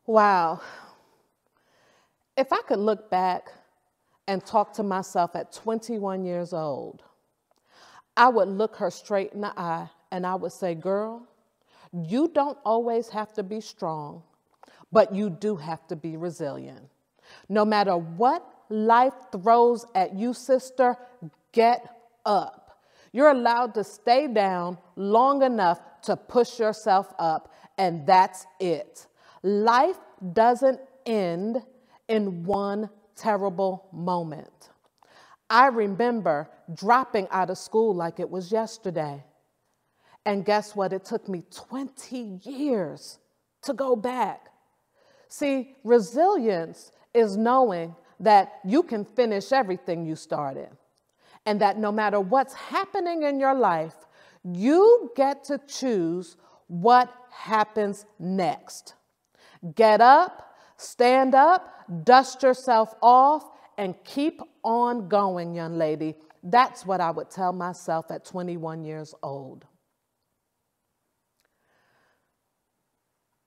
Wow. If I could look back and talk to myself at 21 years old, I would look her straight in the eye and I would say, girl, you don't always have to be strong, but you do have to be resilient. No matter what life throws at you, sister, get up. You're allowed to stay down long enough to push yourself up, and that's it. Life doesn't end in one terrible moment. I remember dropping out of school like it was yesterday. And guess what? It took me 20 years to go back. See, resilience is knowing that you can finish everything you started, and that no matter what's happening in your life, you get to choose what happens next. Get up, stand up, dust yourself off, and keep on going, young lady. That's what I would tell myself at 21 years old.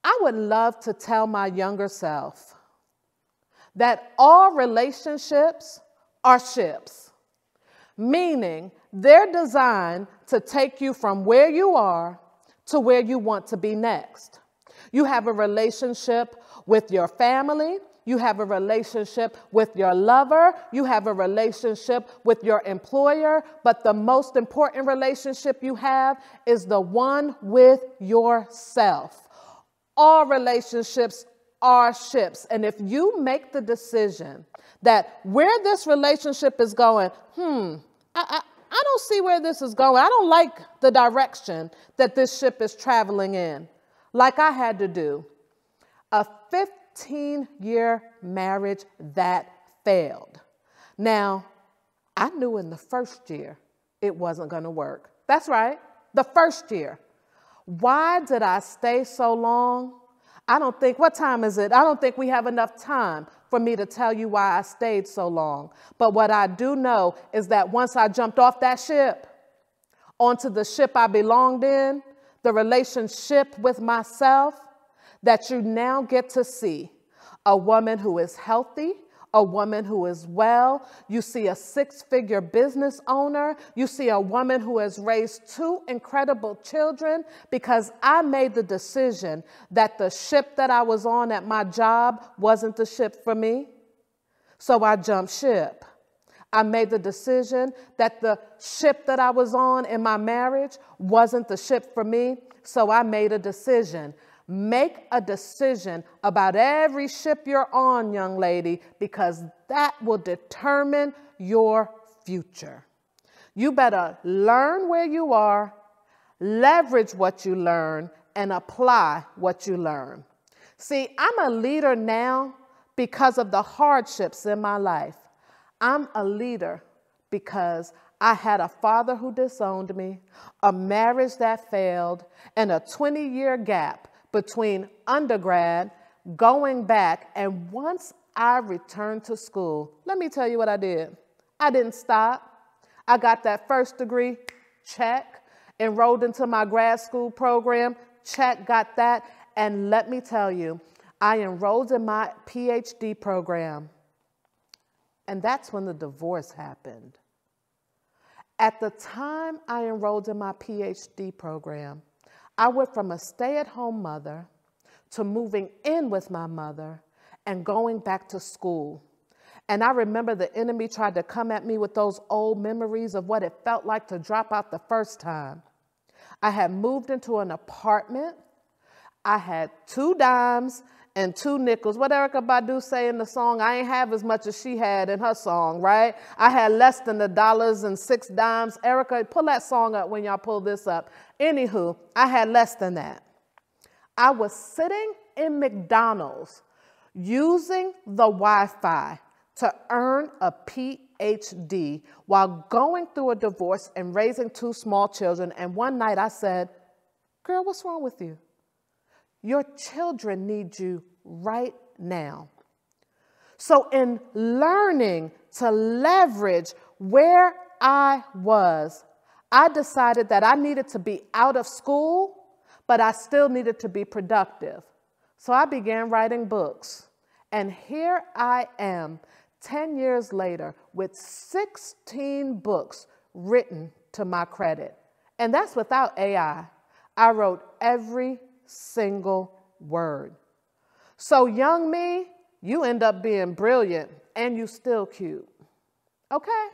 I would love to tell my younger self that all relationships are ships, meaning they're designed to take you from where you are to where you want to be next. You have a relationship with your family, you have a relationship with your lover, you have a relationship with your employer, but the most important relationship you have is the one with yourself. All relationships are ships. And if you make the decision that where this relationship is going, I don't see where this is going. I don't like the direction that this ship is traveling in, like I had to do. A 15-year marriage that failed. Now, I knew in the first year it wasn't going to work. That's right, the first year. Why did I stay so long? What time is it? I don't think we have enough time for me to tell you why I stayed so long. But what I do know is that once I jumped off that ship, onto the ship I belonged in, the relationship with myself, that you now get to see a woman who is healthy, a woman who is well. You see a 6-figure business owner. You see a woman who has raised 2 incredible children, because I made the decision that the ship that I was on at my job wasn't the ship for me. So I jumped ship. I made the decision that the ship that I was on in my marriage wasn't the ship for me. So I made a decision. Make a decision about every ship you're on, young lady, because that will determine your future. You better learn where you are, leverage what you learn, and apply what you learn. See, I'm a leader now because of the hardships in my life. I'm a leader because I had a father who disowned me, a marriage that failed, and a 20-year gap between undergrad, going back, and once I returned to school, let me tell you what I did. I didn't stop. I got that first degree, check. Enrolled into my grad school program, check, got that. And let me tell you, I enrolled in my PhD program. And that's when the divorce happened. At the time I enrolled in my PhD program, I went from a stay-at-home mother to moving in with my mother and going back to school. And I remember the enemy tried to come at me with those old memories of what it felt like to drop out the first time. I had moved into an apartment. I had 2 dimes and 2 nickels. What Erykah Badu say in the song? I ain't have as much as she had in her song, right? I had less than the dollars and 6 dimes. Erykah, pull that song up when y'all pull this up. Anywho, I had less than that. I was sitting in McDonald's using the Wi-Fi to earn a PhD while going through a divorce and raising 2 small children. And one night I said, girl, what's wrong with you? Your children need you right now. So in learning to leverage where I was, I decided that I needed to be out of school, but I still needed to be productive. So I began writing books. And here I am, 10 years later, with 16 books written to my credit. And that's without AI. I wrote every single word. So young me, you end up being brilliant and you still cute. Okay?